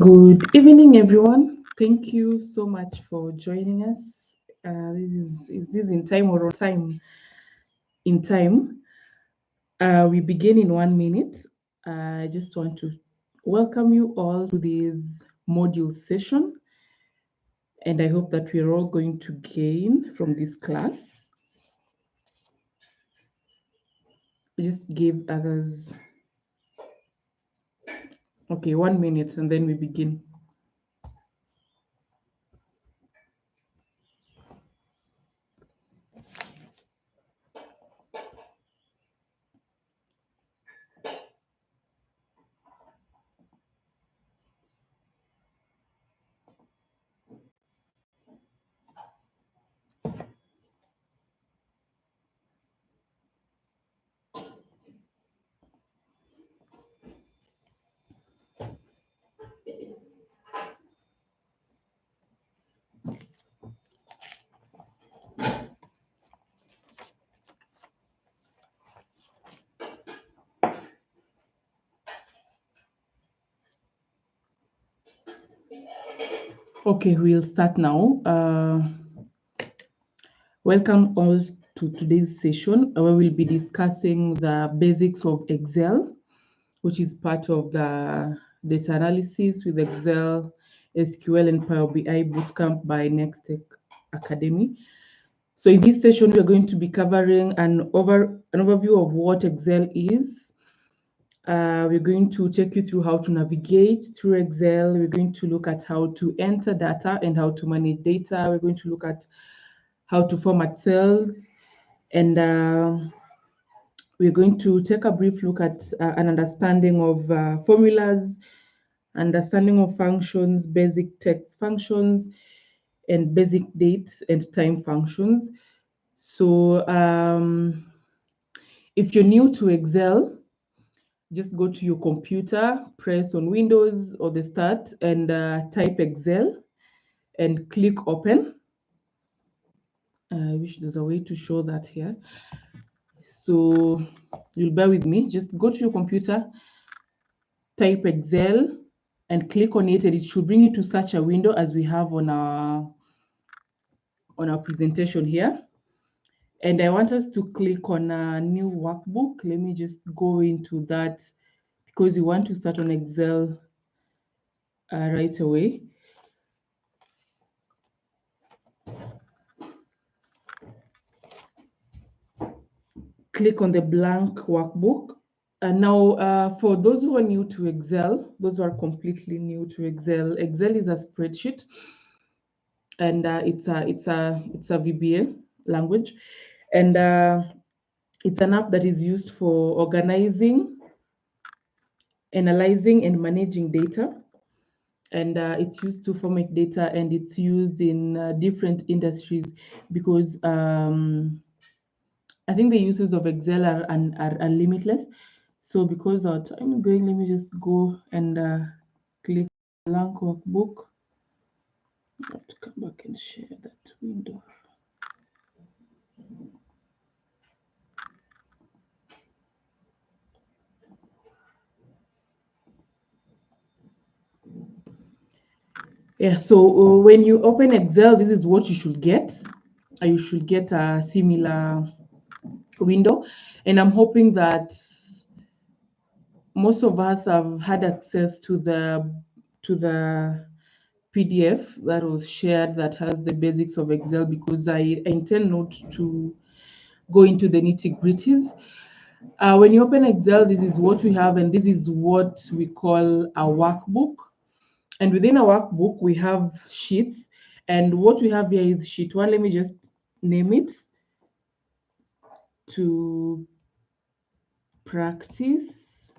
Good evening, everyone. Thank you so much for joining us. This is in time or on time? In time. We begin in 1 minute. I just want to welcome you all to this module session, and I hope that we're all going to gain from this class. Just give others, okay, 1 minute, and then we begin. Okay, we'll start now. Welcome all to today's session where we'll be discussing the basics of Excel, which is part of the data analysis with Excel, SQL, and Power BI bootcamp by Nextech Academy. So in this session, we're going to be covering an overview of what Excel is. We're going to take you through how to navigate through Excel. We're going to look at how to enter data and how to manage data. We're going to look at how to format cells, and we're going to take a brief look at an understanding of formulas, understanding of functions, basic text functions, and basic dates and time functions. So if you're new to Excel, just go to your computer, press on Windows or the start, and type Excel and click open. I wish there's a way to show that here. So you'll bear with me. Just go to your computer, type Excel, and click on it, and it should bring you to such a window as we have on our presentation here. And I want us to click on a new workbook. Let me just go into that because we want to start on Excel right away. Click on the blank workbook. And now, for those who are new to Excel, those who are completely new to Excel, Excel is a spreadsheet, and it's a VBA language, and it's an app that is used for organizing, analyzing, and managing data. And it's used to format data, and it's used in different industries because I think the uses of Excel are limitless. So because our time is going, let me just go and click blank workbook. I have to come back and share that window. Yeah, so when you open Excel, this is what you should get. You should get a similar window, and I'm hoping that most of us have had access to the PDF that was shared that has the basics of Excel, because I intend not to go into the nitty-gritties. When you open Excel, this is what we have, and this is what we call a workbook. And within a workbook, we have sheets. And what we have here is sheet one. Let me just name it to practice.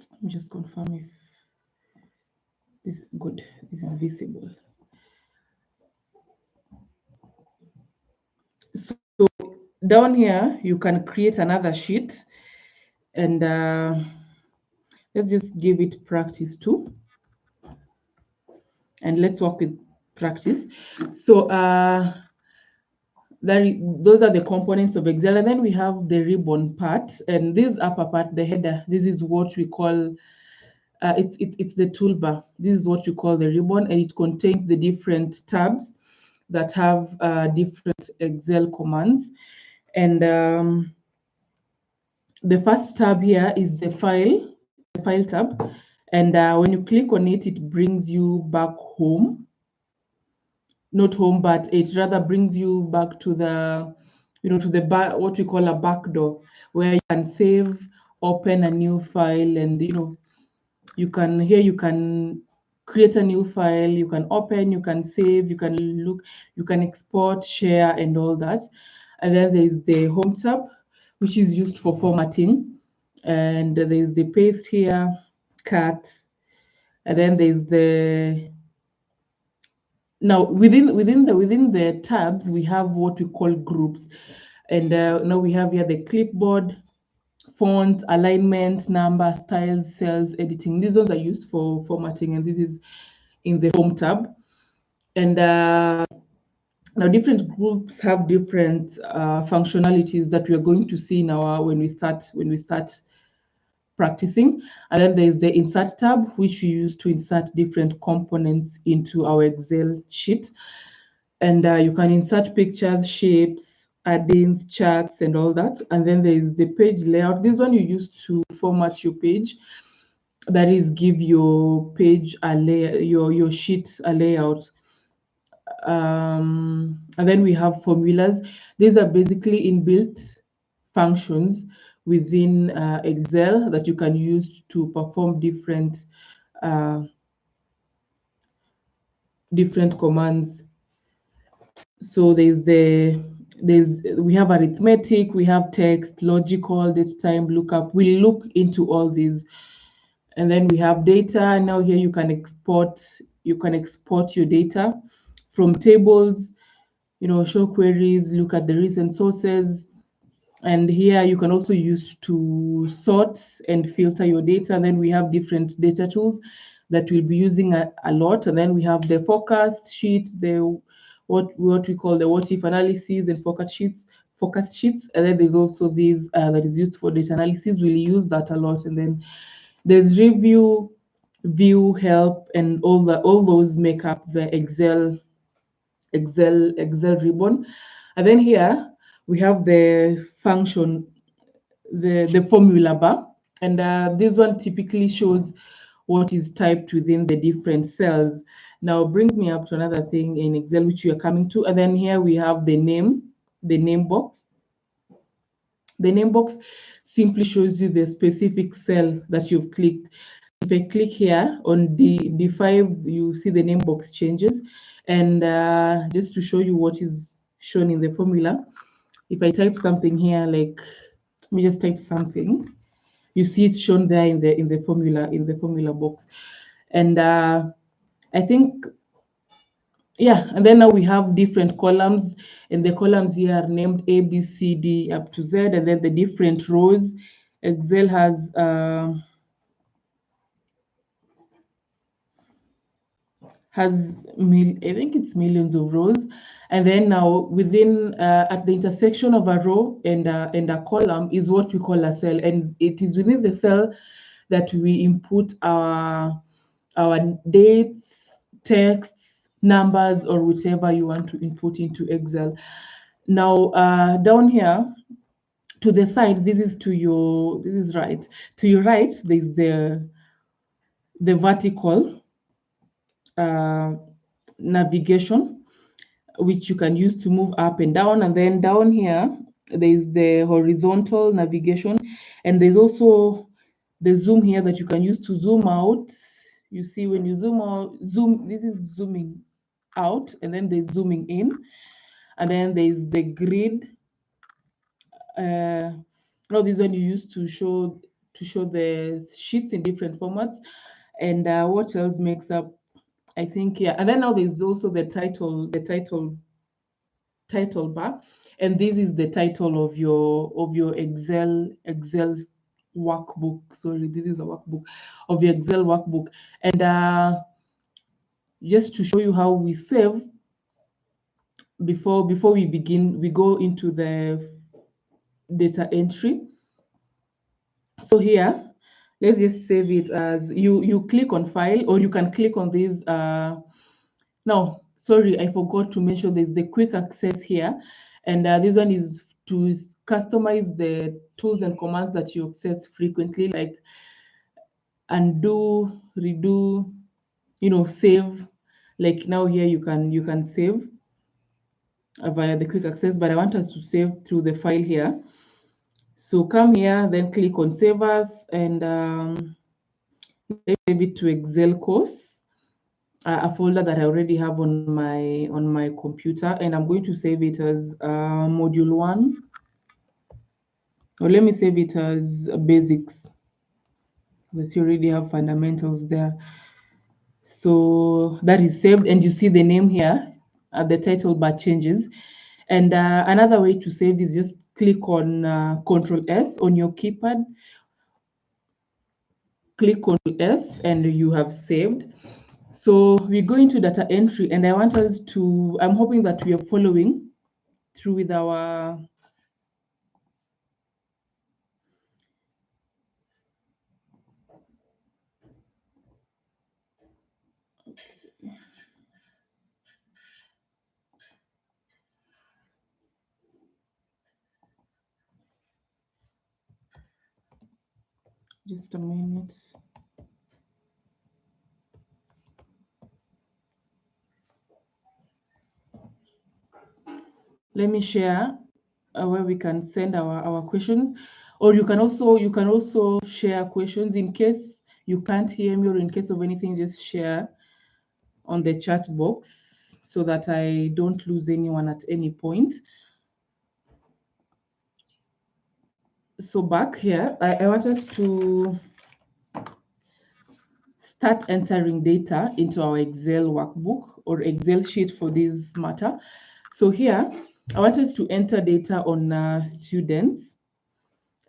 Let me just confirm if this is good. This is visible. So down here, you can create another sheet, and let's just give it practice 2. And let's work with practice. So those are the components of Excel. And then we have the ribbon part, and this upper part, the header, this is what we call it's the toolbar. This is what we call the ribbon, and it contains the different tabs that have different Excel commands. And the first tab here is the file tab. And when you click on it, it brings you back home. Not home, but it rather brings you back to the, to the what we call a back door, where you can save, open a new file, and you can create a new file, you can open, you can save, you can look, you can export, share, and all that. And then there's the home tab, which is used for formatting. And there's the paste here, cut, and then there's the now within the tabs we have what we call groups. And now we have here the clipboard, font, alignment, number, styles, cells, editing. These ones are used for formatting, and this is in the home tab. And now different groups have different functionalities that we are going to see now when we start practicing. And then there's the insert tab, which we use to insert different components into our Excel sheet. And you can insert pictures, shapes, add-ins, charts, and all that. And then there is the page layout. This one you use to format your page. That is, give your page a layer, your sheet a layout. And then we have formulas. These are basically inbuilt functions within Excel that you can use to perform different commands. So we have arithmetic, we have text, logical, date time, lookup. We'll look into all these. And then we have data. Now here you can export your data from tables, show queries, look at the recent sources. And here you can also use to sort and filter your data. And then we have different data tools that we'll be using a lot. And then we have the forecast sheet, the what we call the what if analysis and forecast sheets. And then there's also this that is used for data analysis. We'll use that a lot. And then there's review, view, help, and all those make up the Excel ribbon. And then here we have the function, the formula bar. And this one typically shows what is typed within the different cells. Now brings me up to another thing in Excel, which we are coming to. And then here we have the name box. The name box simply shows you the specific cell that you've clicked. If I click here on D5, you see the name box changes. And just to show you what is shown in the formula, if I type something here, like, let me just type something, you see it's shown there in the formula box. And I think, yeah, and then now we have different columns, and the columns here are named A, B, C, D up to Z, and then the different rows. Excel has I think it's millions of rows. And then now within at the intersection of a row and a column is what we call a cell, and it is within the cell that we input our dates, texts, numbers, or whichever you want to input into Excel. Now down here to the side, this is right. To your right, there's the vertical navigation, which you can use to move up and down. And then down here, there's the horizontal navigation. And there's also the zoom here that you can use to zoom out. You see, when you zoom out, this is zooming out, and then there's zooming in. And then there's the grid. Now this one you use to show the sheets in different formats. And what else makes up, I think, yeah. And then now there's also the title bar, and this is the title of your Excel workbook. Sorry, this is a workbook of your Excel workbook. And just to show you how we save, before we begin, we go into the data entry. So here, let's just save it as you click on file, or you can click on this. No, sorry, I forgot to mention there's the quick access here, and this one is to customize the tools and commands that you access frequently, like undo, redo, save. Like now here you can save via the quick access, but I want us to save through the file here. So come here, then click on save as, and let's save it to Excel course, a folder that I already have on my computer, and I'm going to save it as module 1, or let me save it as basics, because you already have fundamentals there. So that is saved, and you see the name here, the title bar changes. And another way to save is just click on Control S on your keypad, click Control S, and you have saved. So we go into data entry, and I want us to, I'm hoping that we are following through with our just a minute. Let me share where we can send our questions, or you can also share questions in case you can't hear me, or in case of anything, just share on the chat box so that I don't lose anyone at any point. So back here, I want us to start entering data into our Excel workbook, or Excel sheet for this matter. So here, I want us to enter data on students,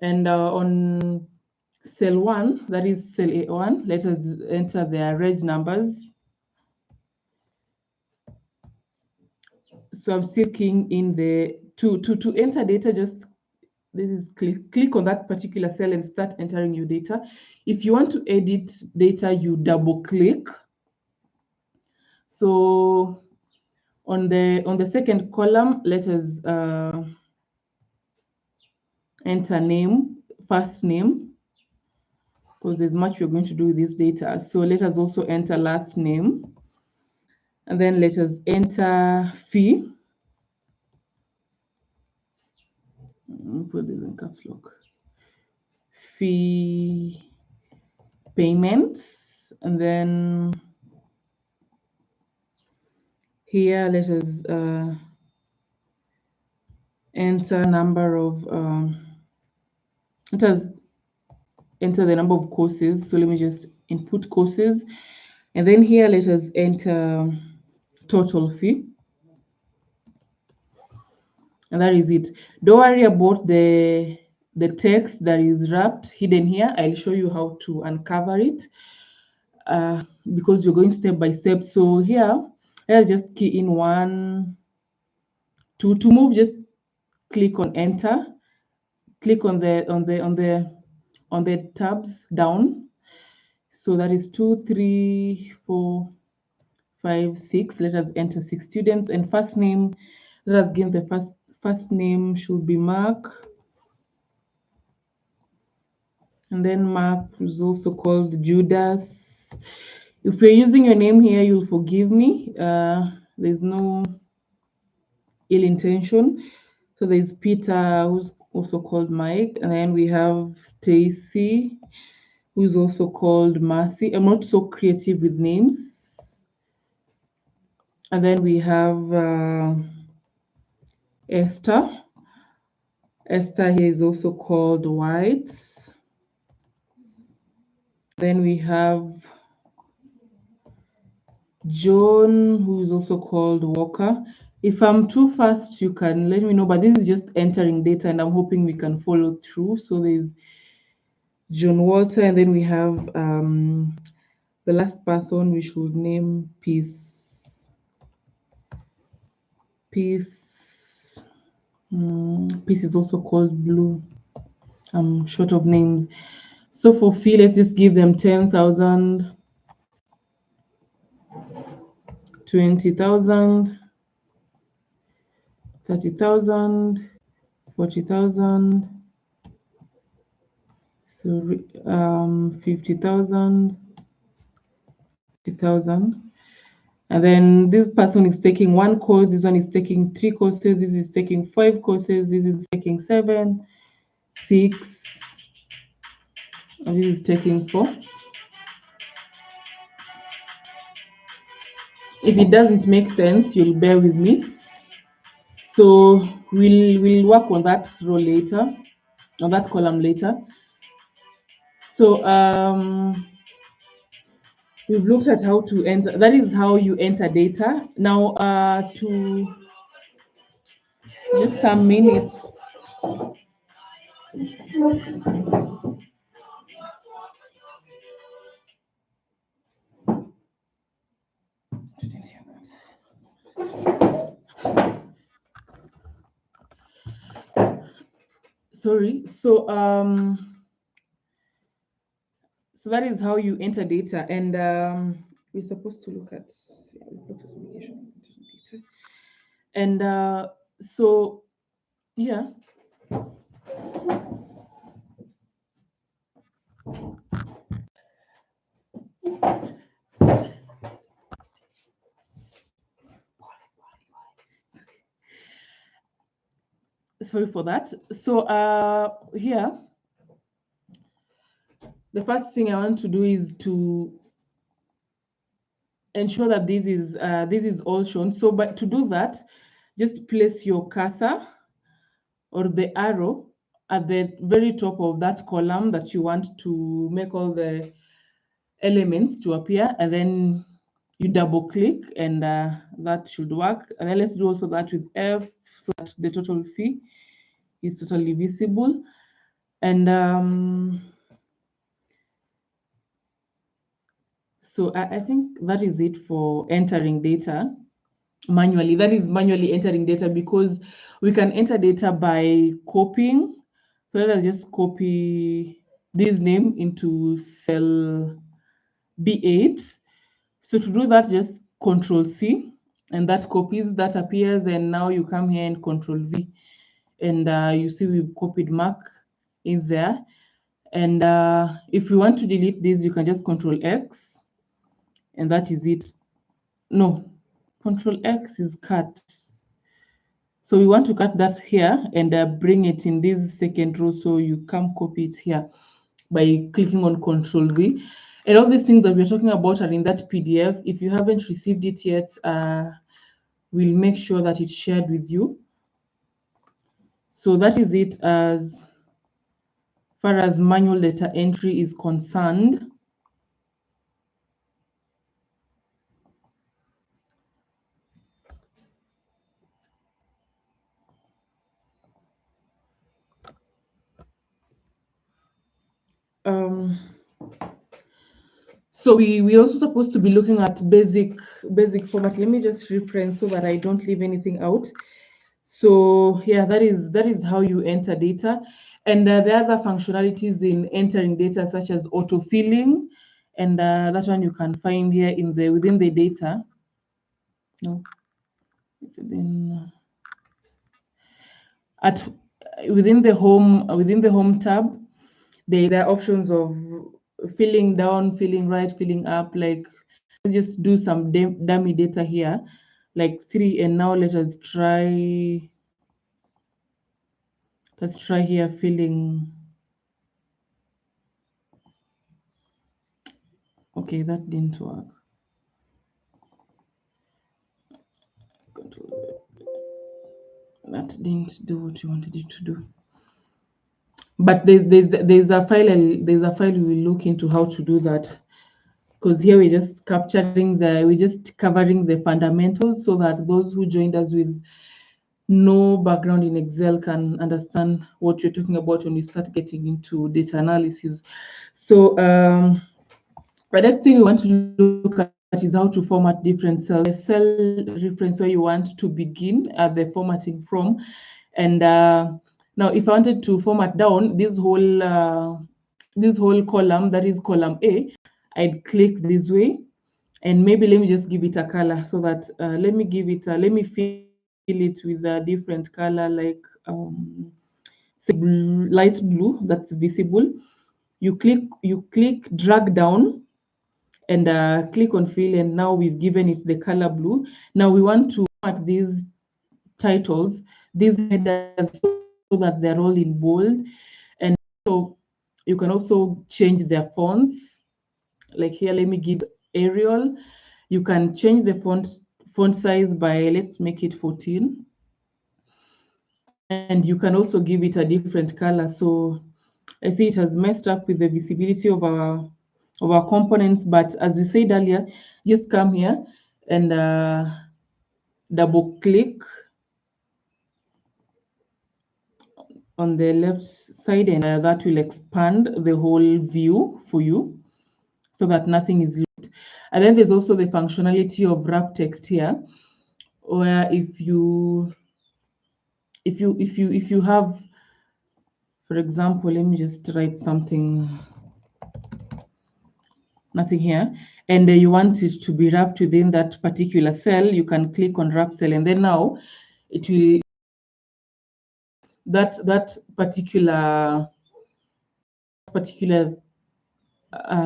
and on cell 1, that is cell A1, let us enter their reg numbers. So I'm still keying in the, to enter data, just this is click on that particular cell and start entering your data. If you want to edit data, you double click. So on the second column, let us enter name, first name, because there's much we're going to do with this data. So let us also enter last name, and then let us enter fee. Put this in caps lock. Fee payments, and then here let us enter number of let us enter the number of courses. So let me just input courses, and then here let us enter total fee, and that is it. Don't worry about the text that is wrapped hidden here. I'll show you how to uncover it because you're going step by step. So here let's just key in 1, 2. To move, just click on enter, click on the tabs down. So that is 2, 3, 4, 5, 6. Let us enter 6 students, and first name, let us give the first name should be Mark, and then Mark is also called Judas. If you're using your name here, you'll forgive me. There's no ill intention. So there's Peter, who's also called Mike, and then we have Stacy, who's also called Mercy. I'm not so creative with names. And then we have Esther. Esther here is also called White. Then we have John, who is also called Walker. If I'm too fast, you can let me know, but this is just entering data, and I'm hoping we can follow through. So there's John Walter, and then we have the last person we should name Peace. Peace. Peace is also called blue. I'm short of names. So for fee, let's just give them 10,000, 20,000, 30,000, 40,000. So 50,000, 60,000. And then this person is taking one course, this one is taking 3 courses, this is taking 5 courses, this is taking 7, 6, and this is taking 4. If it doesn't make sense, you'll bear with me. So we'll work on that row later, on that column later. So we've looked at how to enter. That is how you enter data. Now to just a minute. Sorry. So so that is how you enter data, and we're supposed to look at data. And so yeah. Sorry for that. So here, the first thing I want to do is to ensure that this is all shown. So, but to do that, just place your cursor or the arrow at the very top of that column that you want to make all the elements to appear, and then you double click, and that should work. And then let's do also that with F, so that the total fee is totally visible. And so I think that is it for entering data manually. That is manually entering data, because we can enter data by copying. So let us just copy this name into cell B8. So to do that, just Control C, and that copies, that appears, and now you come here and Control V, and you see we've copied Mark in there. And if we want to delete this, you can just Control X, and that is it. No, Control X is cut. So we want to cut that here and bring it in this second row. So you come copy it here by clicking on Control V. And all these things that we're talking about are in that PDF. If you haven't received it yet, we'll make sure that it's shared with you. So that is it as far as manual data entry is concerned. So we also supposed to be looking at basic format. Let me just reference so that I don't leave anything out. So yeah, that is how you enter data. And the other functionalities in entering data, such as autofilling, and that one you can find here in the within the data. No, within the home tab, there are options of filling down, filling right, filling up. Like, let's just do some dummy data here, like 3, and now let's try here filling. Okay, that didn't work. That didn't do what you wanted it to do. But there's a file we will look into how to do that, because here we're just covering the fundamentals, so that those who joined us with no background in Excel can understand what you're talking about when we start getting into data analysis. So the next thing we want to look at that is how to format different cells. The cell reference where you want to begin the formatting from. And now if I wanted to format down this whole column, that is column A, I'd click this way, and maybe let me just give it a color so that let me fill it with a different color, like say light blue that's visible. You click drag down and click on fill, and now we've given it the color blue. Now we want to format these titles, these headers, so that they're all in bold. And so you can also change their fonts. Like here, let me give Arial. You can change the font size by, let's make it 14. And you can also give it a different color. So I see it has messed up with the visibility of our components, but as we said earlier, just come here and double click on the left side, and that will expand the whole view for you so that nothing is lost. And then there's also the functionality of wrap text here, where if you have, for example, let me just write something, nothing here, and you want it to be wrapped within that particular cell, you can click on wrap cell, and then now it will, that particular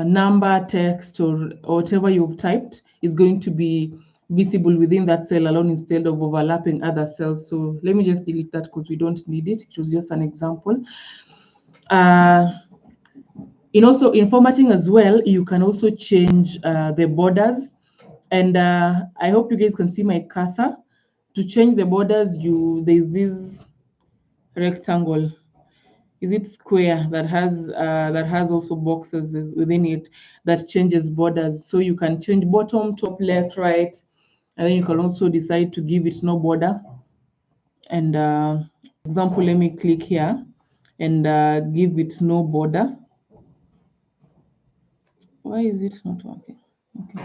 number, text, or whatever you've typed is going to be visible within that cell alone instead of overlapping other cells. So let me just delete that because we don't need it. It was just an example. In formatting as well, you can also change the borders. And I hope you guys can see my cursor. To change the borders, there's this rectangle. Is it square that has also boxes within it that changes borders? So you can change bottom, top, left, right, and then you can also decide to give it no border. And example, let me click here and give it no border. Why is it not working? Okay.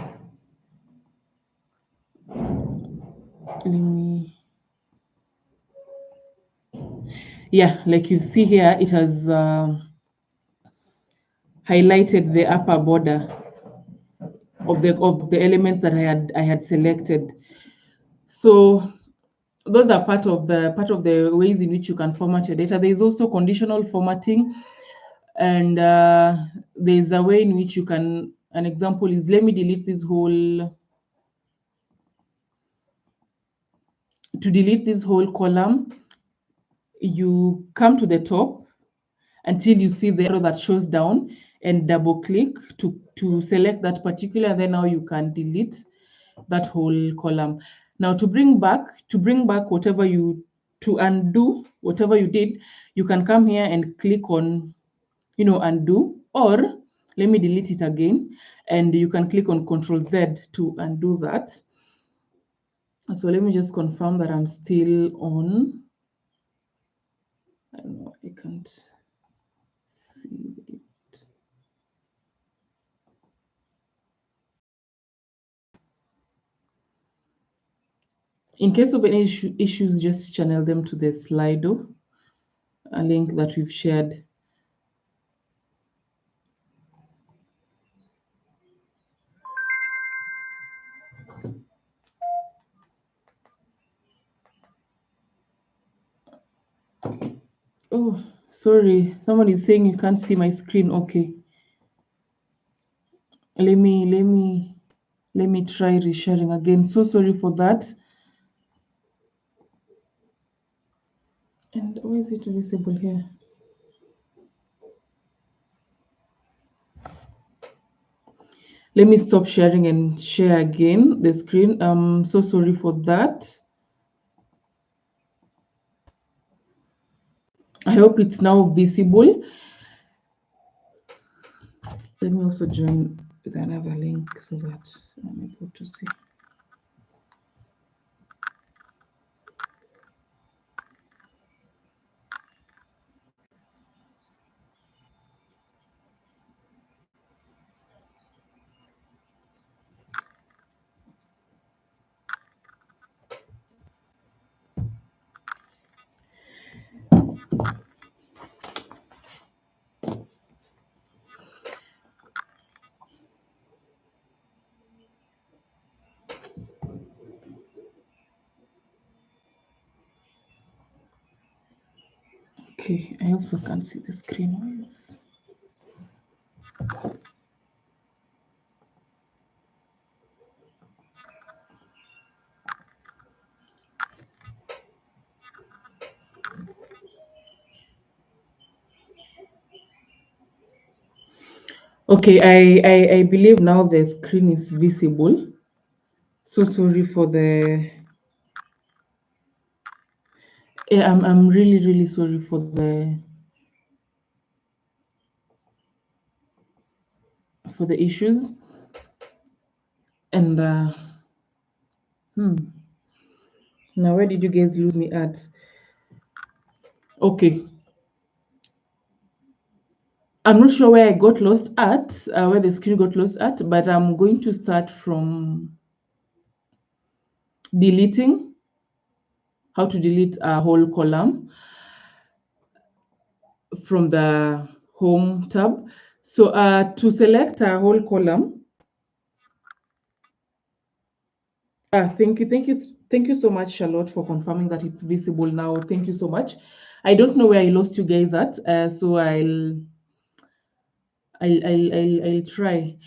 Let me, yeah, like you see here, it has highlighted the upper border of the elements that I had selected. So those are part of the ways in which you can format your data. There is also conditional formatting, and there's a way in which you can. An example is, let me delete this whole. To delete this whole column, you come to the top until you see the arrow that shows down, and double click to select that particular. Then now you can delete that whole column. Now to bring back whatever to undo whatever you did, you can come here and click on undo, or let me delete it again, and you can click on Control Z to undo that. So let me just confirm that I'm still on. I don't know, I can't see it. In case of any issues, just channel them to the Slido, a link that we've shared. Oh, sorry. Someone is saying you can't see my screen. Okay. Let me try resharing again. So sorry for that. And why is it visible here? Let me stop sharing and share again the screen. So sorry for that. I hope it's now visible. Let me also join with another link so that I'm able to see. Okay, I also can't see the screen noise. Okay, I believe now the screen is visible. So sorry for the. Yeah, I'm really sorry for the issues. And now where did you guys lose me at? Okay, I'm not sure where I got lost at, where the screen got lost at, but I'm going to start from deleting, how to delete a whole column from the home tab. So to select a whole column, thank you so much, Charlotte, for confirming that it's visible now. Thank you so much. I don't know where I lost you guys at, so I'll try.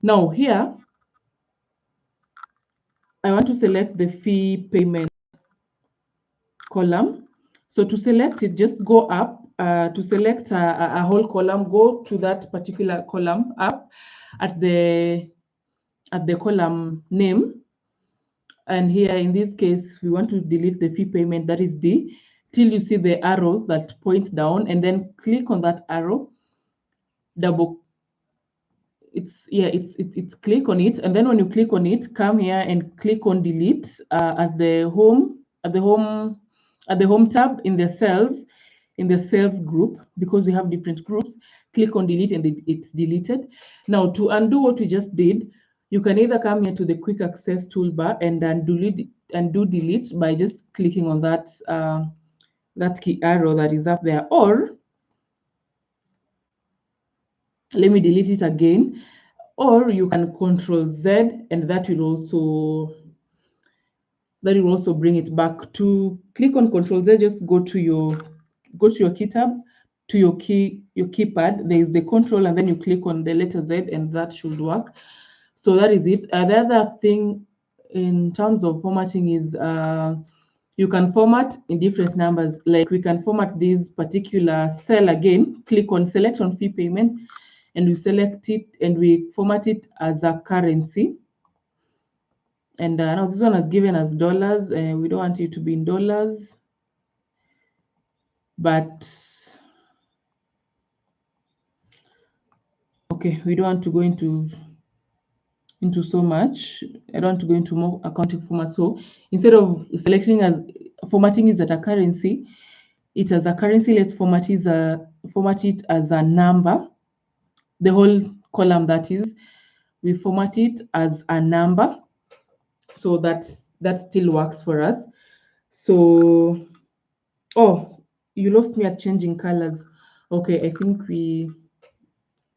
Now here, I want to select the fee payment column. So to select it, just go up. To select a whole column, go to that particular column up at the column name. And here in this case, we want to delete the fee payment, that is D, till you see the arrow that points down, and then click on that arrow, double it's click on it, and then when you click on it, come here and click on delete at the home tab in the sales group, because we have different groups. Click on delete and it's deleted. Now to undo what we just did, you can either come here to the quick access toolbar and undo delete by just clicking on that key arrow that is up there, or let me delete it again, or you can Control Z, and that will also bring it back. To click on Control Z, just go to your key tab, to your keypad. There is the control, and then you click on the letter Z, and that should work. So that is it. The other thing in terms of formatting is you can format in different numbers. Like we can format this particular cell again. Click on select on fee payment, and we select it and we format it as a currency. And now this one has given us dollars, and we don't want it to be in dollars, but okay, we don't want to go into so much. I don't want to go into more accounting format. So instead of selecting as formatting is at a currency, it as a currency, let's format it as a number. The whole column, that is, we format it as a number, so that still works for us. So, oh, you lost me at changing colors. Okay, I think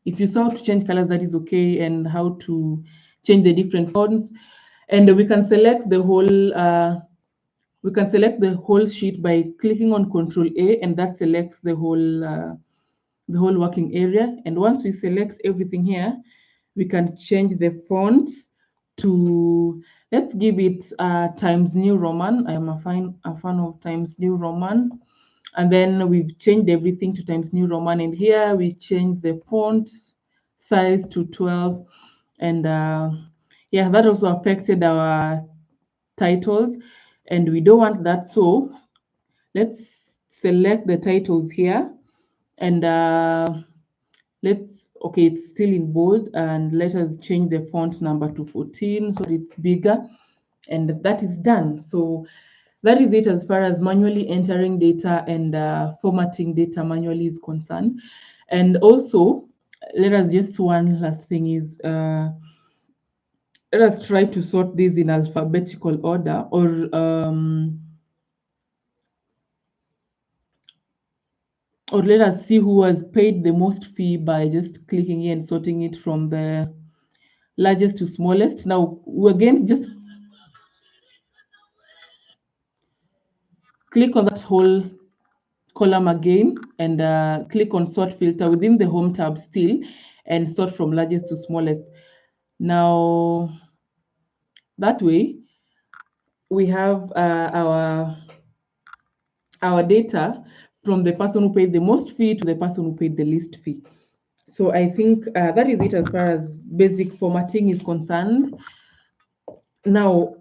if you saw how to change colors, that is okay, and how to change the different fonts. And we can select the whole sheet by clicking on Control A, and that selects the whole working area. And once we select everything here, we can change the fonts to, let's give it Times New Roman. I am a fan of Times New Roman. And then we've changed everything to Times New Roman, and here we change the font size to 12. And yeah, that also affected our titles, and we don't want that. So let's select the titles here, and okay, it's still in bold, and let us change the font number to 14 so it's bigger, and that is done. So that is it as far as manually entering data and formatting data manually is concerned. And also, one last thing is, let us try to sort these in alphabetical order, or let us see who has paid the most fee by just clicking here and sorting it from the largest to smallest. Now, again, just click on that whole column again and click on sort filter within the home tab still and sort from largest to smallest. Now, that way, we have our data from the person who paid the most fee to the person who paid the least fee. So I think that is it as far as basic formatting is concerned. Now,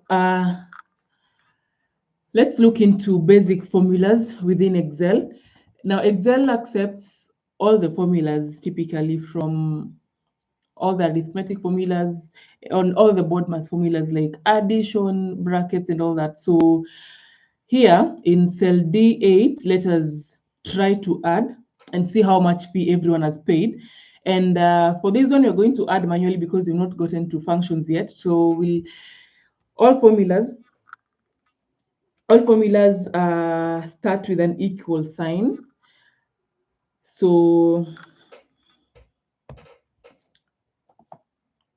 let's look into basic formulas within Excel. Now, Excel accepts all the formulas typically from all the arithmetic formulas on all the board mass formulas like addition, brackets, and all that. So here in cell D8, let us try to add and see how much fee everyone has paid. And for this one, you're going to add manually because you've not gotten to functions yet. So all formulas start with an equal sign. So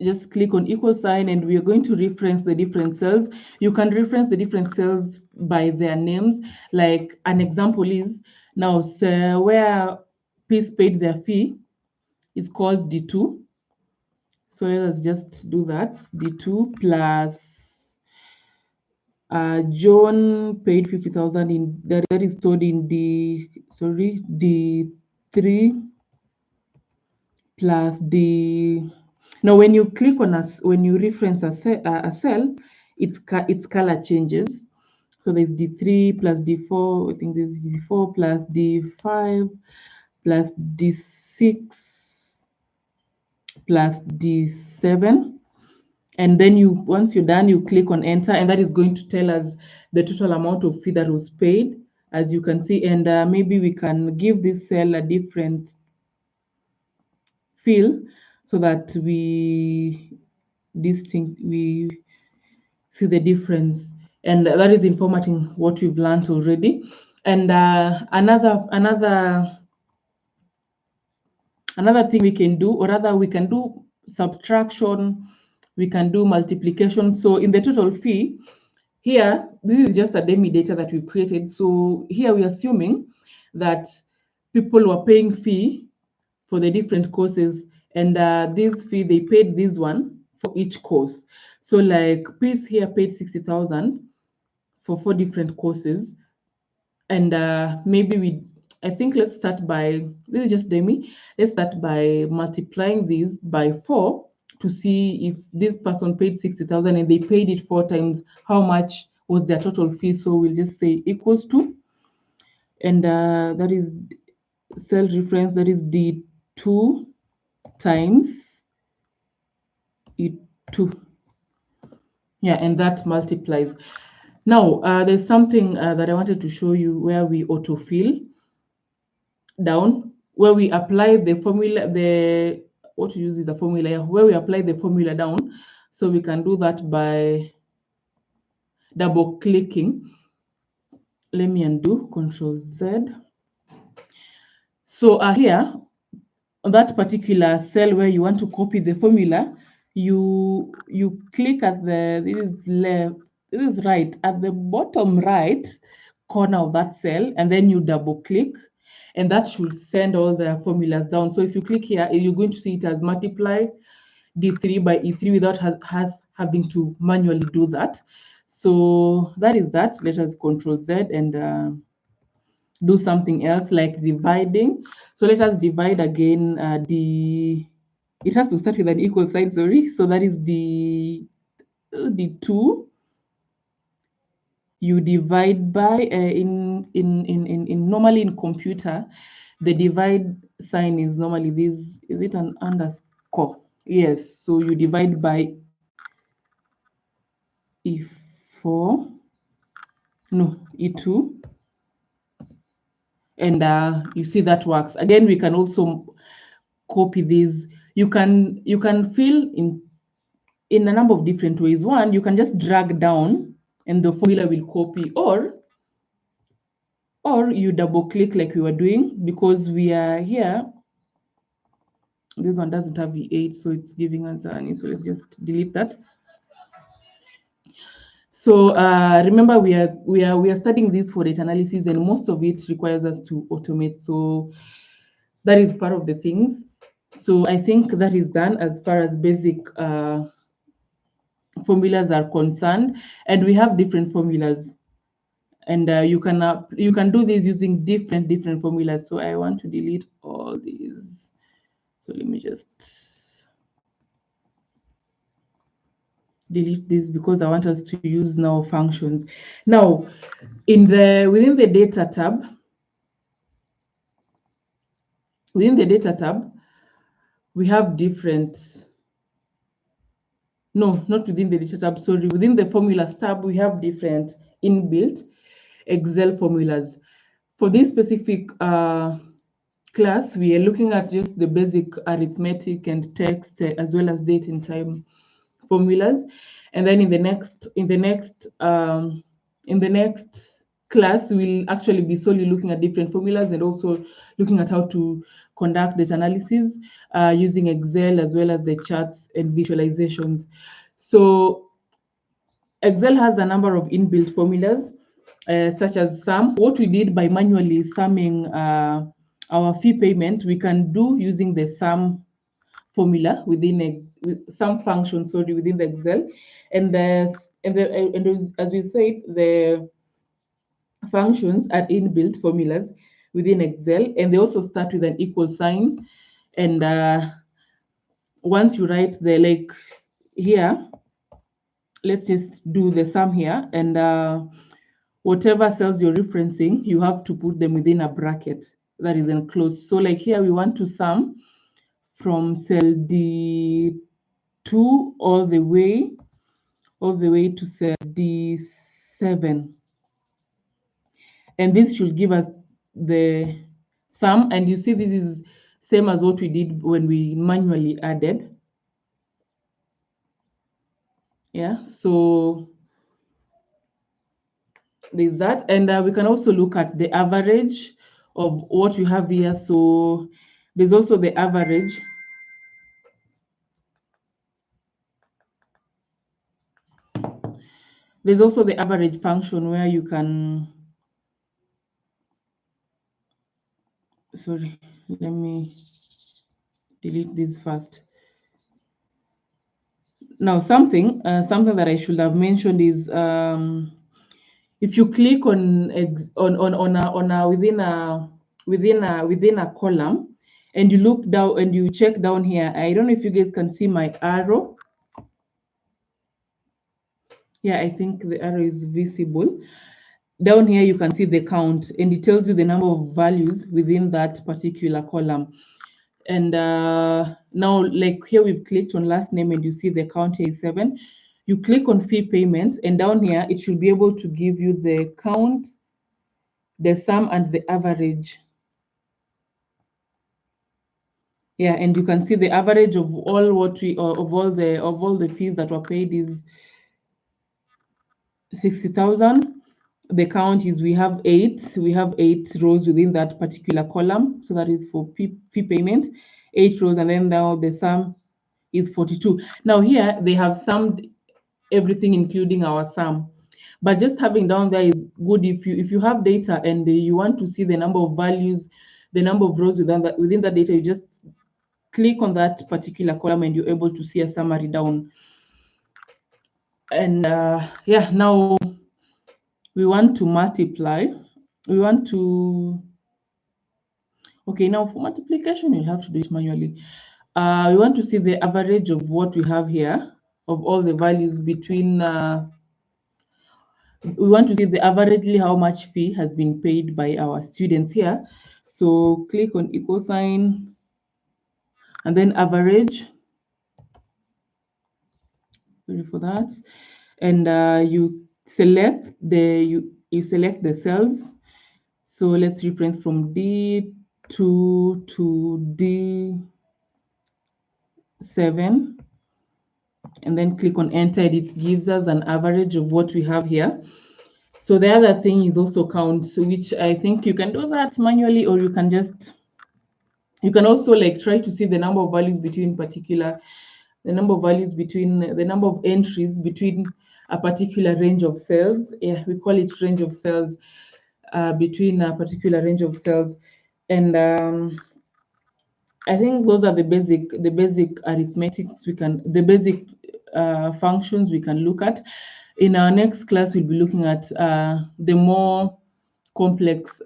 just click on equal sign and we are going to reference the different cells. You can reference the different cells by their names. Like an example is now where Peace paid their fee is called D2. So let us just do that. D2 plus John paid 50,000 in that is stored in D3 plus D. Now, when you click on when you reference a cell, its color changes. So there's D3 plus D4. I think there's D4 plus D5 plus D6 plus D7. And then once you're done, you click on enter, and that is going to tell us the total amount of fee that was paid, as you can see. And maybe we can give this cell a different feel so that we see the difference. And that is informating what we've learned already. And another thing we can do, or rather we can do subtraction, we can do multiplication. So in the total fee, here, this is just a dummy data that we created. So here we're assuming that people were paying fee for the different courses, and this fee, they paid this one for each course. So like Peace here paid 60,000 for 4 different courses. And maybe I think let's start by, this is just dummy, let's start by multiplying this by 4 to see if this person paid 60,000 and they paid it 4 times, how much was their total fee. So we'll just say equals to, and that is cell reference, that is D2 times E2. Yeah, and that multiplies. Now, there's something that I wanted to show you where we autofill down, where we apply the formula, what we use is a formula here, where we apply the formula down. So we can do that by double clicking. Let me undo, Control Z. So here, on that particular cell where you want to copy the formula, you click at this is right, at the bottom right corner of that cell, and then you double click, and that should send all the formulas down. So if you click here, you're going to see it as multiply D3 by E3 without having to manually do that. So that is that. Let us Control Z and do something else like dividing. So let us divide again. It has to start with an equal sign, sorry. So that is D2. You divide by normally in computer, the divide sign is normally this. Is it an underscore? Yes. So you divide by E4. No, E2. And you see that works. Again, we can also copy these. You can fill in a number of different ways. One, you can just drag down and the formula will copy, or you double click like we were doing, because we are here. This one doesn't have V8, so it's giving us an, so let's just delete that. So remember, we are studying this for data analysis, and most of it requires us to automate. So that is part of the things. So I think that is done as far as basic formulas are concerned, and we have different formulas, and you can do this using different formulas. So I want to delete all these. So let me just delete this because I want us to use now functions. Now, within the data tab, we have not within the data tab, sorry, within the formulas tab, we have different inbuilt Excel formulas. For this specific class, we are looking at just the basic arithmetic and text, as well as date and time formulas. And then in the next class, we'll actually be solely looking at different formulas and also looking at how to conduct data analysis using Excel, as well as the charts and visualizations. So Excel has a number of inbuilt formulas, such as sum. What we did by manually summing our fee payment, we can do using the sum formula sum function, sorry, within the Excel. And as we said, the functions are inbuilt formulas within Excel, and they also start with an equal sign. And once you write like here, let's just do the sum here, and whatever cells you're referencing, you have to put them within a bracket that is enclosed. So like here, we want to sum from cell D2 all the way to cell D7. And this should give us the sum. And you see, this is same as what we did when we manually added. Yeah, so there's that. And we can also look at the average of what you have here. So there's also the average. There's also the average function where you can, sorry, let me delete this first. Now, something that I should have mentioned is if you click on within a column, and you look down and you check down here, I don't know if you guys can see my arrow. Yeah, I think the arrow is visible. Down here, you can see the count, and it tells you the number of values within that particular column. And now, like here, we've clicked on last name, and you see the count here is 7. You click on fee payment, and down here, it should be able to give you the count, the sum, and the average. Yeah, and you can see the average of all the fees that were paid is 60,000. The count is we have eight rows within that particular column. So that is for fee payment, 8 rows, and then now the sum is 42. Now here they have summed everything, including our sum. But just having down there is good if you have data and you want to see the number of values, the number of rows within that data, you just click on that particular column and you're able to see a summary down. And yeah, now we want to multiply. We want to, okay, now for multiplication, you'll have to do it manually. We want to see the average of what we have here, of all the values between, we want to see the averagely how much fee has been paid by our students here. So click on equal sign and then average. Sorry for that. And you select the cells. So let's reference from D2 to D7, and then click on enter. It gives us an average of what we have here. So the other thing is also count, which I think you can do that manually, or you can also like try to see the number of values between the number of entries between a particular range of cells. Yeah, we call it range of cells, between a particular range of cells. And I think those are the basic arithmetics the basic functions we can look at. In our next class, we'll be looking at the more complex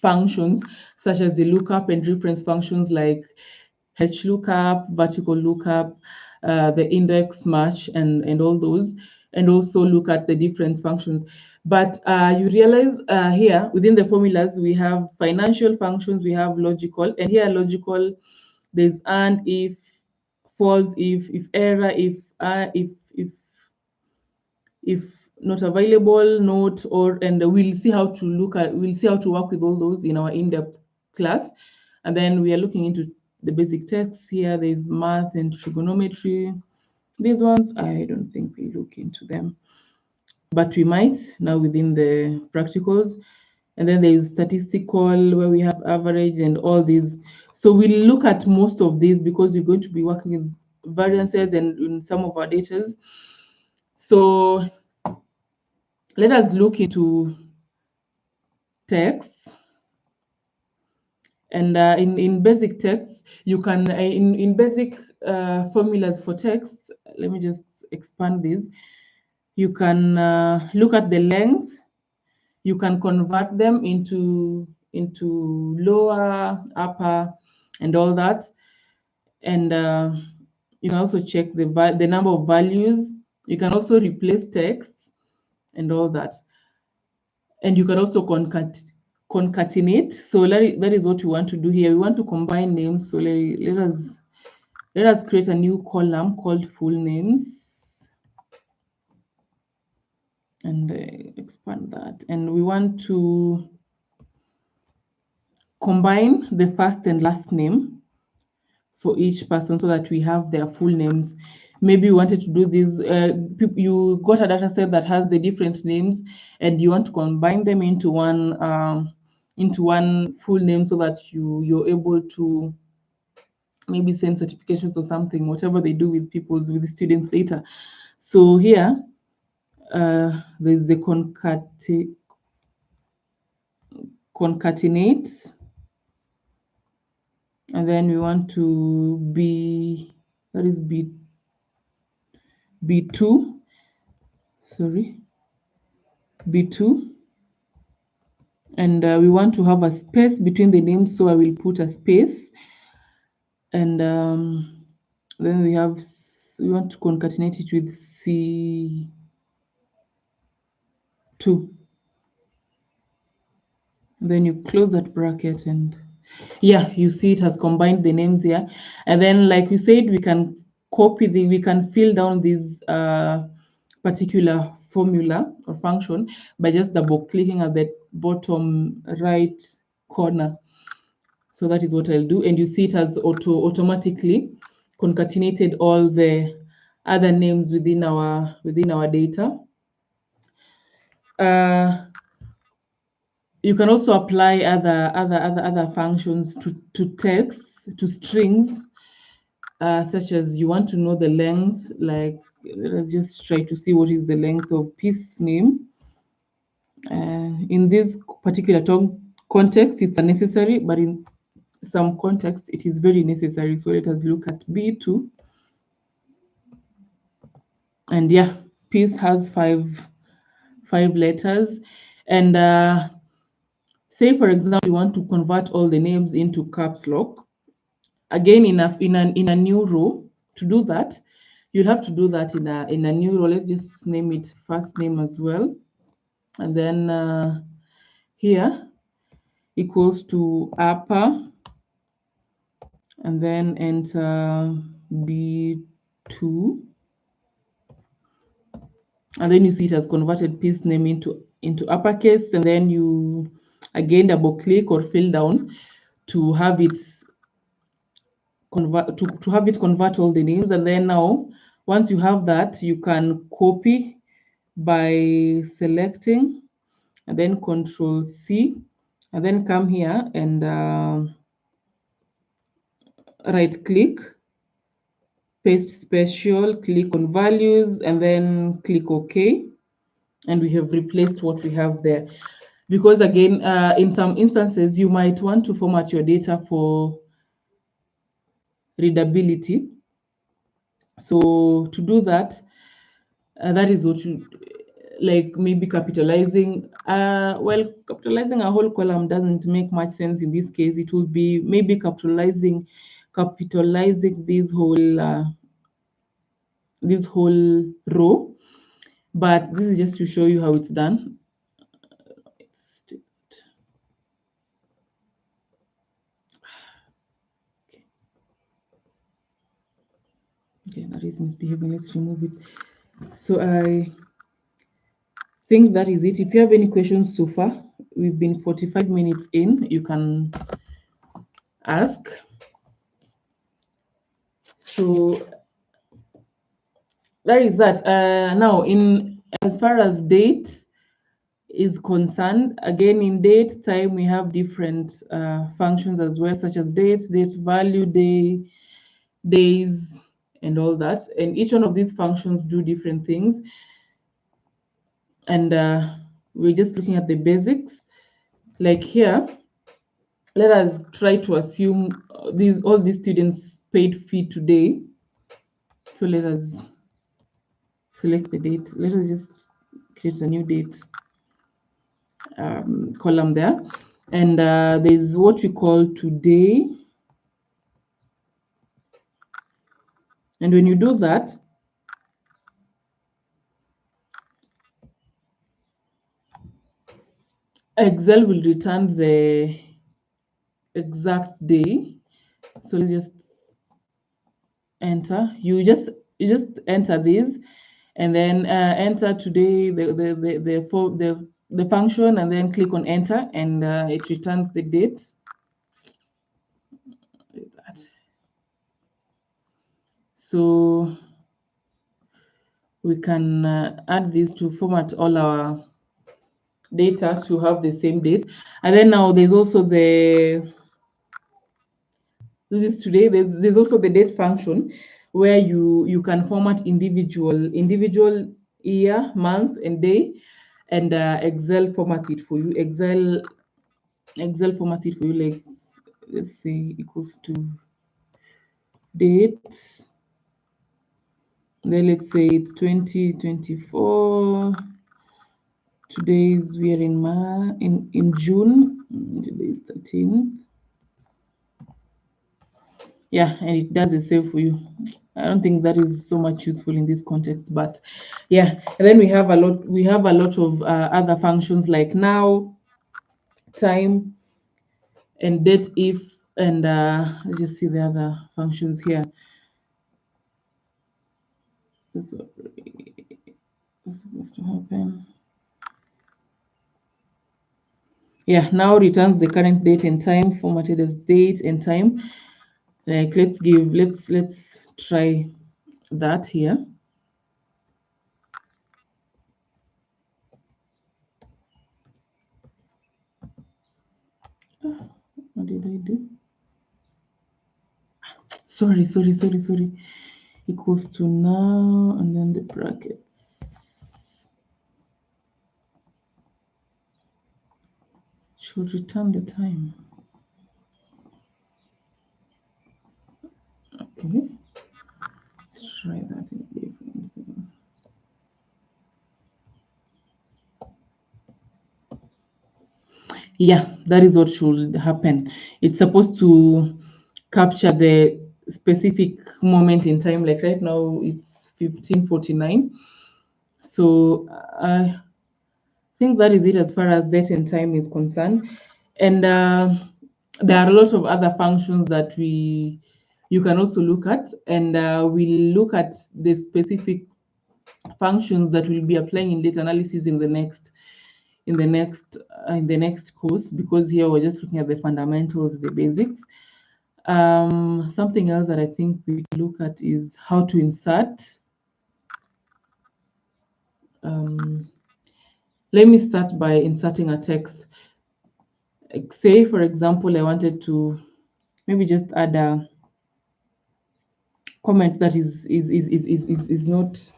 functions, such as the lookup and reference functions like lookup, vertical lookup, the index match, and all those, and also look at the difference functions. But you realize here within the formulas, we have financial functions, we have logical, and here logical, there's and, if, false, if error, if not available, not, or, and we'll see how to work with all those in our in-depth class. And then we are looking into the basic texts here. There's math and trigonometry. These ones, I don't think we look into them, but we might now within the practicals. And then there's statistical, where we have average and all these. So we'll look at most of these because we're going to be working with variances and in some of our data. So let us look into texts. And in basic texts, you can, in basic formulas for texts, let me just expand this. You can look at the length. You can convert them into lower, upper, and all that. And you can also check the number of values. You can also replace texts and all that. And you can also concatenate. So that is what we want to do here. We want to combine names. So let us create a new column called full names, and expand that. And we want to combine the first and last name for each person so that we have their full names. Maybe you wanted to do this, you got a data set that has the different names and you want to combine them into one full name so that you're able to maybe send certifications or something, whatever they do with the students later. So here, there's the concatenate, and then we want to that is B2, sorry, B2. And we want to have a space between the names, so I will put a space. And then we want to concatenate it with C2. Then you close that bracket, and yeah, you see it has combined the names here. And then, like we said, we can we can fill down this particular formula or function by just double clicking at the bottom right corner. So that is what I'll do. And you see it has automatically concatenated all the other names within our data. You can also apply other functions to texts, to strings, such as you want to know the length. Like, let's just try to see what is the length of piece name. In this particular context, it's unnecessary, but in some context, it is very necessary. So let us look at B2. And yeah, piece has five letters. And say, for example, you want to convert all the names into caps lock. Again, in a new row. To do that, you'll have to do that in a new row. Let's just name it first name as well. And then here equals to upper, and then enter B2. And then you see it has converted piece name into uppercase, and then you again double click or fill down to have it convert all the names. And then now, once you have that, you can copy by selecting and then Control C, and then come here and right click paste special, click on values, and then click OK. And we have replaced what we have there. Because again, in some instances, you might want to format your data for readability. So to do that, that is what you, like maybe capitalizing, well, capitalizing a whole column doesn't make much sense in this case. It will be maybe capitalizing this whole row, but this is just to show you how it's done. Okay, that is misbehaving. Let's remove it. So I think that is it. If you have any questions so far, we've been 45 minutes in, you can ask. So that is that. Now, in as far as date is concerned, again, in date time, we have different functions as well, such as dates, date value, day, days, and all that. And each one of these functions do different things. And we're just looking at the basics. Like here, let us try to assume all these students paid fee today. So let us select the date. Let us just create a new date column there. And there's what we call today. And when you do that, Excel will return the exact day. So let's just enter. You just enter these, and then enter today the function, and then click on enter, and it returns the date. So we can add this to format all our data to have the same date. And then now there's also this is today. There's also the date function where you can format individual year, month, and day, and Excel format it for you. Excel format it for you. Like, let's say equals to date. Then let's say it's 2024. Today's we are in June. Today is 13th. Yeah, and it does the same for you. I don't think that is so much useful in this context, but yeah. And then we have a lot of other functions like now, time, and date if, and let's just see the other functions here. Sorry, what's supposed to happen? Yeah, now returns the current date and time formatted as date and time. Like let's try that here. What did I do? Sorry. Equals to now, and then the brackets should return the time. Okay, let's try that again. Yeah, that is what should happen. It's supposed to capture the specific moment in time. Like right now, it's 15:49. So I think that is it as far as date and time is concerned. And there are a lot of other functions that you can also look at, and we'll look at the specific functions that we'll be applying in data analysis in the next course, because here we're just looking at the fundamentals, the basics. Something else that I think we look at is how to insert. Let me start by inserting a text. Like say, for example, I wanted to maybe just add comment that is not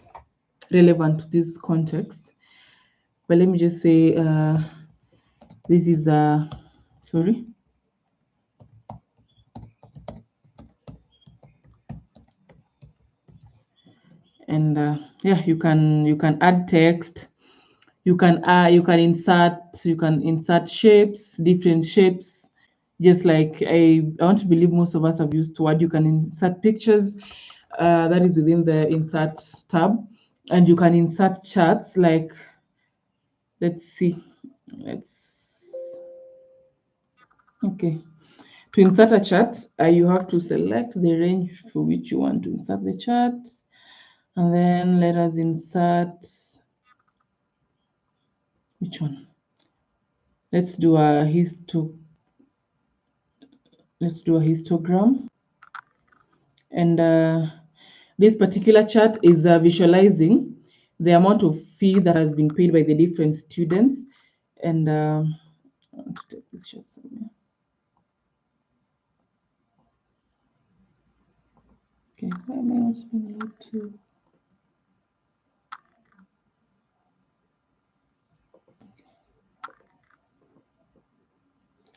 relevant to this context. But let me just say this is sorry. And yeah, you can add text, you can insert shapes, different shapes, just like I want to believe most of us have used Word. You can insert pictures, that is within the insert tab, and you can insert charts. Like, let's see, okay, to insert a chart, you have to select the range for which you want to insert the chart, and then let us insert which one. Let's do a histogram. And this particular chart is visualizing the amount of fee that has been paid by the different students. And I want to take this chart somewhere. Okay, why am I not being allowed to?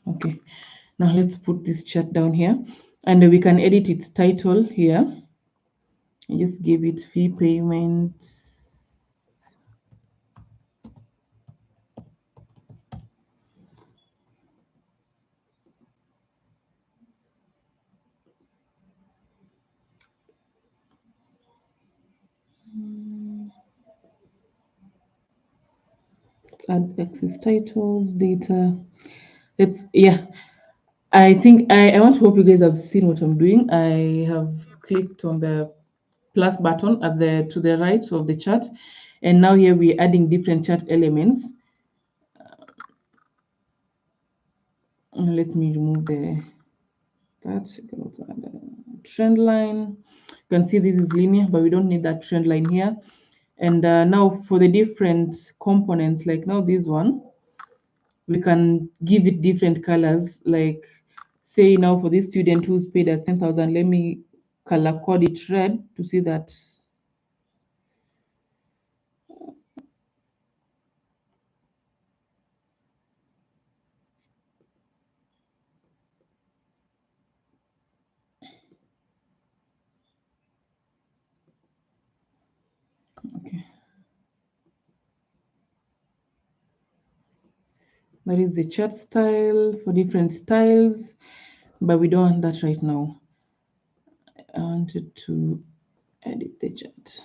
Okay, now let's put this chart down here, and we can edit its title here. And just give it fee payment. Add access titles, data. I think I want to hope you guys have seen what I'm doing. I have clicked on the plus button at the to the right of the chart, and now here we're adding different chart elements. Let me remove that. You can also add a trend line. You can see this is linear, but we don't need that trend line here. And now for the different components, like now this one, we can give it different colors. Like, say now for this student who's paid us 10,000, let me color code it red to see that. Okay, that is the chart style for different styles, but we don't want that right now. I wanted to edit the chart.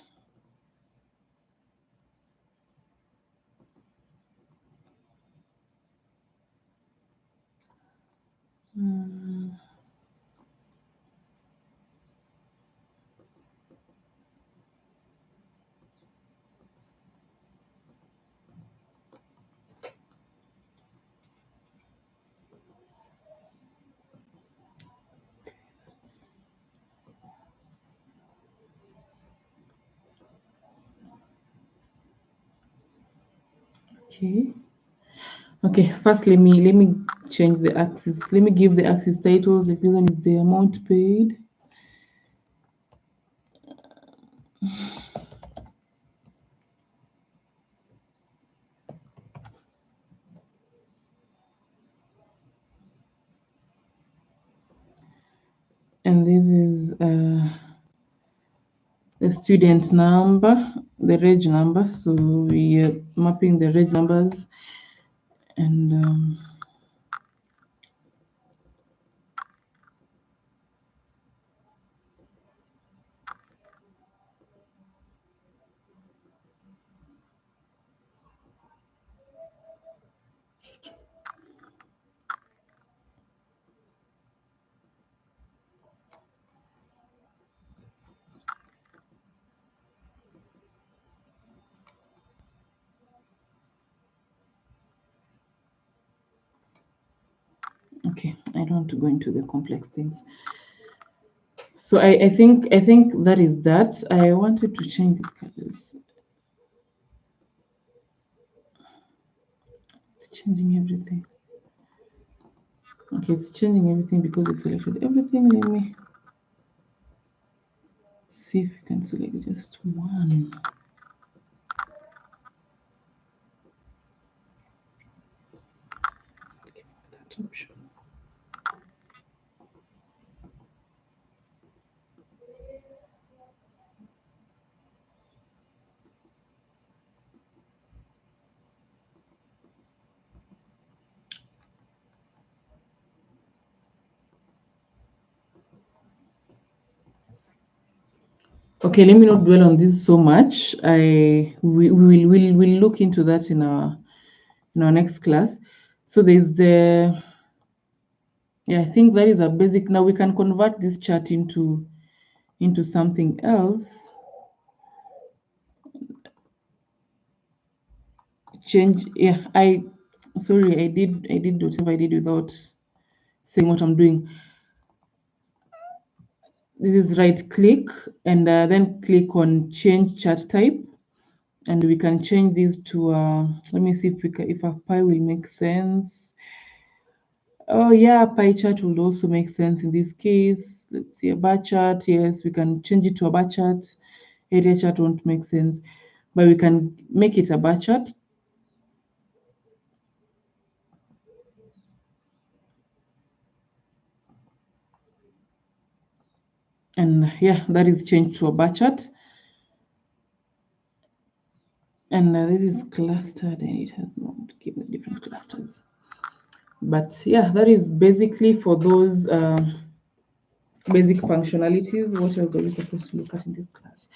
Okay, first let me change the axis. Let me give the axis titles. Like, this one is the amount paid. And this is the student number, the reg number. So we are mapping the reg numbers, and okay, I don't want to go into the complex things. So I think that is that. I wanted to change these colors. It's changing everything. Okay, it's changing everything because it selected everything. Let me. see if you can select just one. That option. Okay, let me not dwell on this so much. We'll look into that in our next class. So there's I think that is a basic. Now we can convert this chart into something else. Change. Yeah, sorry, I did whatever I did without saying what I'm doing. This is right click and then click on change chart type, and we can change this to let me see if a pie will make sense. Oh yeah, pie chart will also make sense in this case. Let's see, a bar chart. Yes, we can change it to a bar chart. Area chart won't make sense, but we can make it a bar chart. And yeah, that is changed to a bar chart. And this is clustered and it has not given different clusters. But yeah, that is basically for those basic functionalities. What else are we supposed to look at in this class?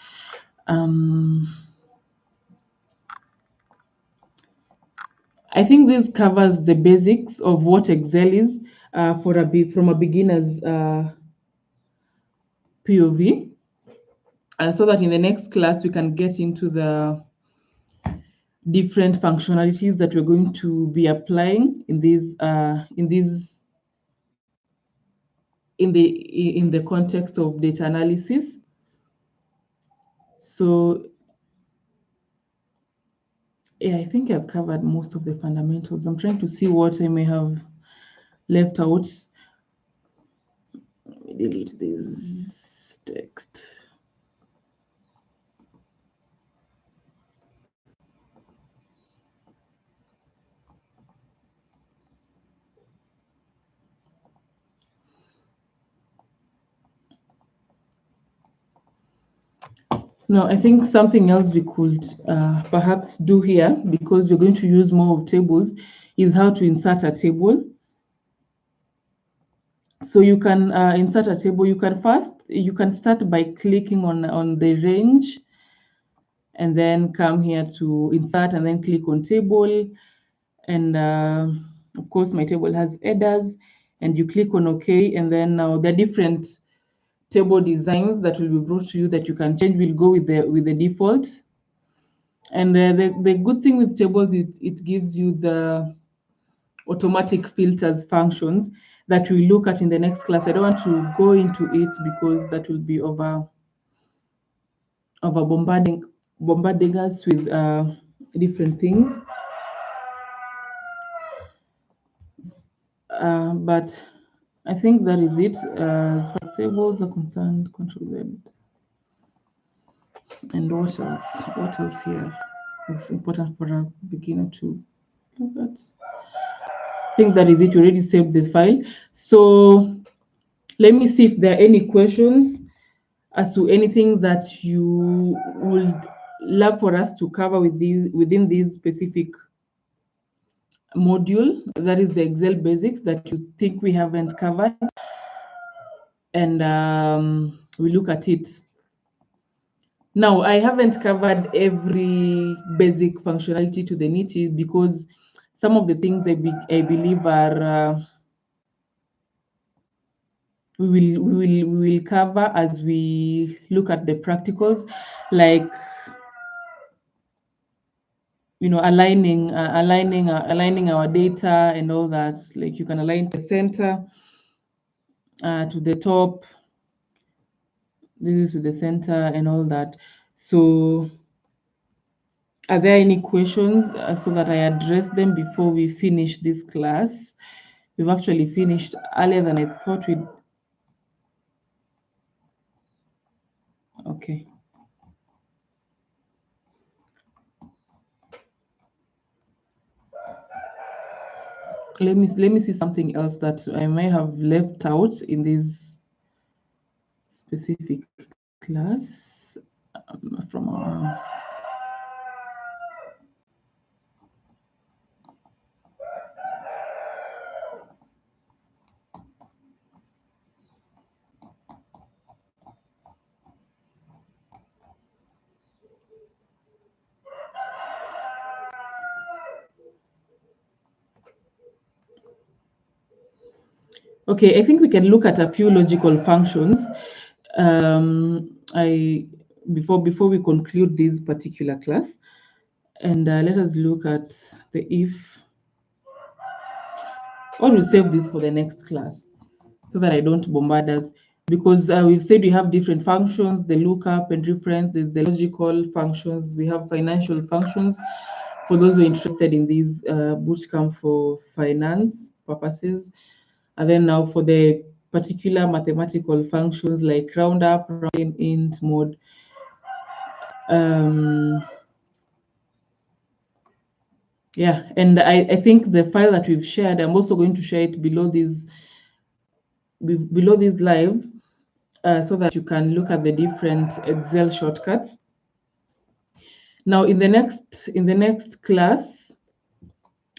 I think this covers the basics of what Excel is from a beginner's POV, so that in the next class we can get into the different functionalities that we're going to be applying in the context of data analysis. So yeah, I think I've covered most of the fundamentals. I'm trying to see what I may have left out. Let me delete this text. No, I think something else we could perhaps do here, because we're going to use more of tables, is how to insert a table. So you can insert a table. You can start by clicking on the range, and then come here to insert, and then click on table. And of course, my table has headers, and you click on OK. And then now the different table designs that will be brought to you that you can change will go with the default. And the good thing with tables is it gives you the automatic filters functions that we look at in the next class. I don't want to go into it because that will be over bombarding us with different things. But I think that is it as far as tables are concerned. Control Z. And what else? What else here is important for a beginner to look at? I think that is it. We already saved the file. So let me see if there are any questions as to anything that you would love for us to cover within this specific module. That is the Excel basics that you think we haven't covered. And we look at it. Now, I haven't covered every basic functionality to the nitty, because some of the things I believe are we will cover as we look at the practicals, like aligning our data and all that. Like you can align the center to the top. This is to the center and all that. So are there any questions so that I address them before we finish this class? We've actually finished earlier than I thought we'd. Okay. Let me see something else that I may have left out in this specific class from our. Okay, I think we can look at a few logical functions. I before we conclude this particular class, and let us look at the if. Or we'll save this for the next class so that I don't bombard us. Because we've said we have different functions, the lookup and reference, there's the logical functions, we have financial functions. For those who are interested in these bootcamp for finance purposes. And then now for the particular mathematical functions like roundup, round int, mode. Yeah, and I think the file that we've shared, I'm also going to share it below this live, so that you can look at the different Excel shortcuts. Now, in the next class,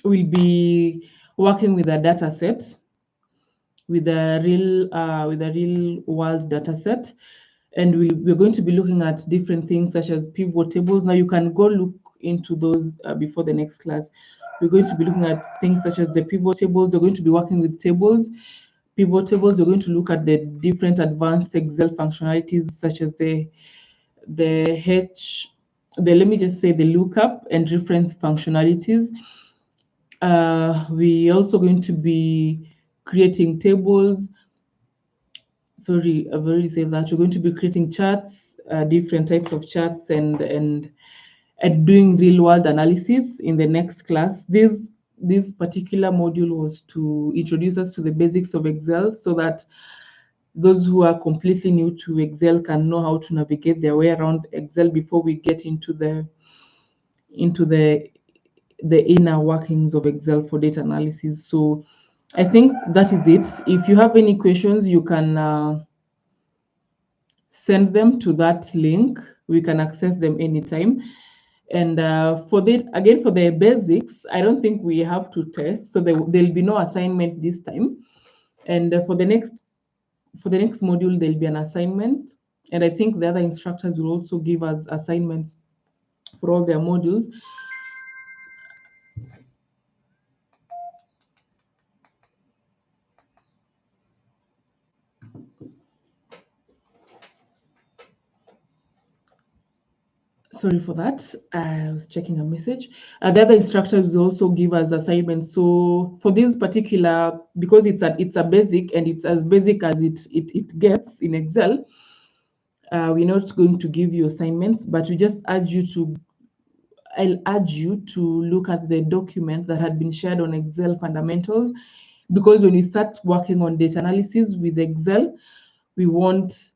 we'll be working with a data set, with a real world data set, and we're going to be looking at different things such as pivot tables. Now, you can go look into those before the next class. We're going to be looking at things such as the pivot tables. We're going to be working with tables. Pivot tables, we're going to look at the different advanced Excel functionalities such as the let me just say the lookup and reference functionalities. We also going to be creating tables. Sorry, I've already said that. We're going to be creating charts, different types of charts, and doing real world analysis in the next class. This particular module was to introduce us to the basics of Excel so that those who are completely new to Excel can know how to navigate their way around Excel before we get into the inner workings of Excel for data analysis. So I think that is it. If you have any questions, you can send them to that link. We can access them anytime. And for the basics, I don't think we have to test, so there'll be no assignment this time. And for the next module, there'll be an assignment. And I think the other instructors will also give us assignments for all their modules. Sorry for that. I was checking a message. The other instructors will also give us assignments. So for this particular, because it's a basic and it's as basic as it gets in Excel, we're not going to give you assignments, but I'll urge you to look at the document that had been shared on Excel fundamentals, because when we start working on data analysis with Excel, I won't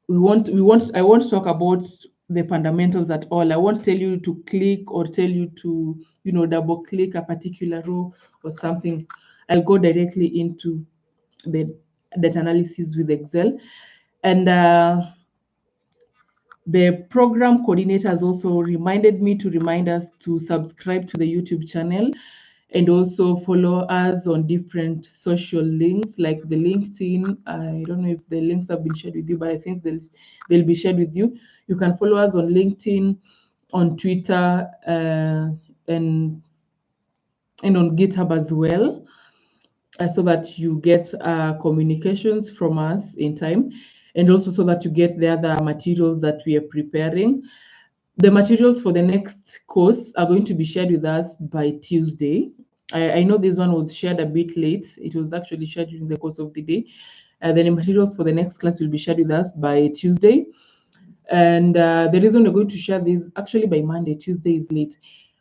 talk about the fundamentals at all. I won't tell you to click or tell you to, double click a particular row or something. I'll go directly into the data analysis with Excel. And the program coordinator has also reminded me to remind us to subscribe to the YouTube channel and also follow us on different social links like the LinkedIn. I don't know if the links have been shared with you, but I think they'll be shared with you. You can follow us on LinkedIn, on Twitter, and on GitHub as well, so that you get communications from us in time, and also so that you get the other materials that we are preparing. The materials for the next course are going to be shared with us by Tuesday. I know this one was shared a bit late. It was actually shared during the course of the day. The materials for the next class will be shared with us by Tuesday. And the reason we're going to share this actually by Monday, Tuesday is late.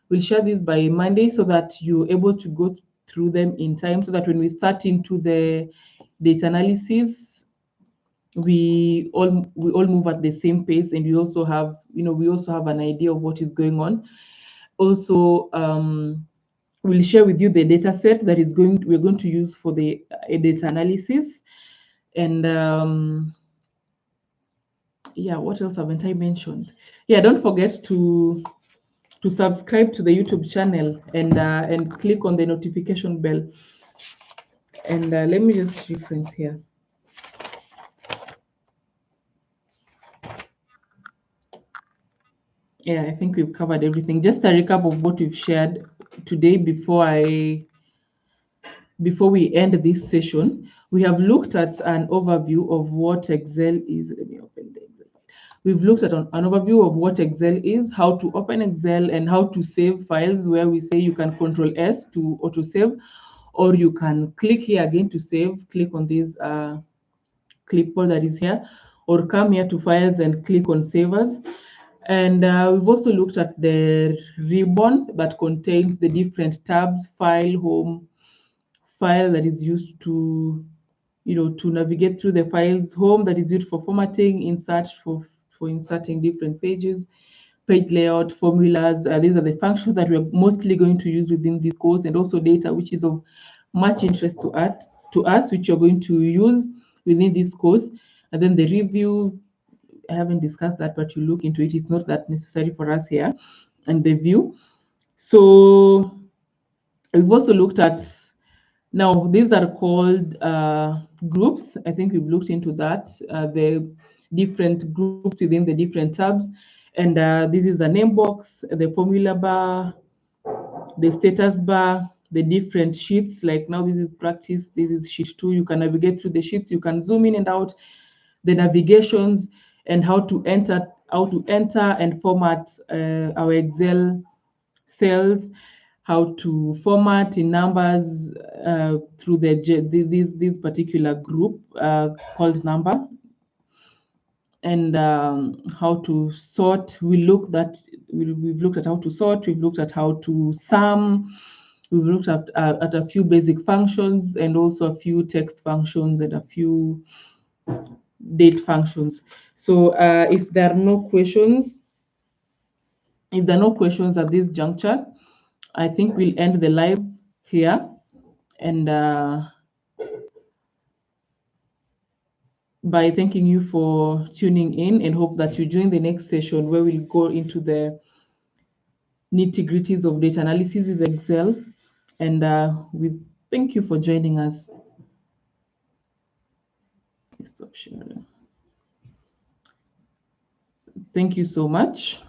We'll share this by Monday so that you're able to go through them in time, so that when we start into the data analysis, we all move at the same pace, and we also have an idea of what is going on. Also, we'll share with you the data set that we're going to use for the data analysis. And yeah, what else haven't I mentioned? Yeah, don't forget to subscribe to the YouTube channel and click on the notification bell. And let me just reference here. Yeah, I think we've covered everything. Just a recap of what we've shared today before we end this session. We have looked at an overview of what Excel is. Let me open the Excel. We've looked at an overview of what Excel is, how to open Excel, and how to save files, where we say you can Control S to auto save, or you can click here again to save. Click on this clipboard that is here, or come here to files and click on save as. And we've also looked at the ribbon that contains the different tabs: file, home, file, that is used to navigate through the files; home, that is used for formatting; insert, for inserting different pages; page layout; formulas. These are the functions that we're mostly going to use within this course; and also data, which is of much interest to us, which you're going to use within this course. And then the review, I haven't discussed that, but you look into it. It's not that necessary for us here. And the view. So we've also looked at, now these are called groups. I think we've looked into that, the different groups within the different tabs. And this is a name box, the formula bar, the status bar, the different sheets. Like now, this is practice, this is sheet 2. You can navigate through the sheets, you can zoom in and out, the navigations, and how to enter and format our Excel cells, how to format in numbers through this particular group called number, and how to sort. We've looked at how to sort. We've looked at how to sum. We've looked at a few basic functions, and also a few text functions, and a few date functions. So if there are no questions at this juncture, I think we'll end the live here. And by thanking you for tuning in, and hope that you join the next session, where we'll go into the nitty-gritties of data analysis with Excel. And we thank you for joining us. Stop sharing. Thank you so much.